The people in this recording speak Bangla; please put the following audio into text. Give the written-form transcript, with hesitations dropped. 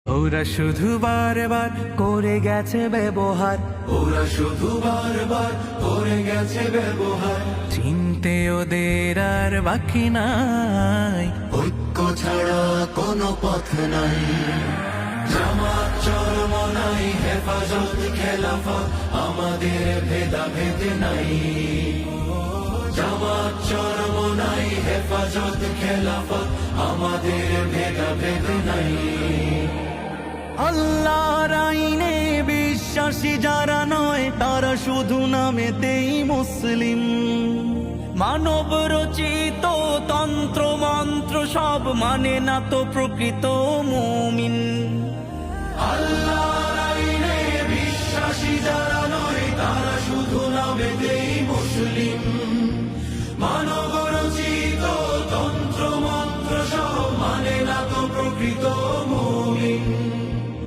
ওরা শুধু বারবার করে গেছে ব্যবহার, ওরা শুধু বারবার করে গেছে ব্যবহার। চিনতে ওদের আর বাকি নাই, ঐক্য ছাড়া কোনো পথ নাই। জামাত চরমনাই হেফাজত খেলাফত আমাদের ভেদাভেদ নাই। জামাত চরমনাই হেফাজত খেলাফত আমাদের ভেদাভেদ নাই। আল্লাহর আইনে বিশ্বাসী যারা নয় তারা শুধু নামেতেই মুসলিম। মানব রচিত তন্ত্র মন্ত্র সব মানে না তো প্রকৃত মুমিন।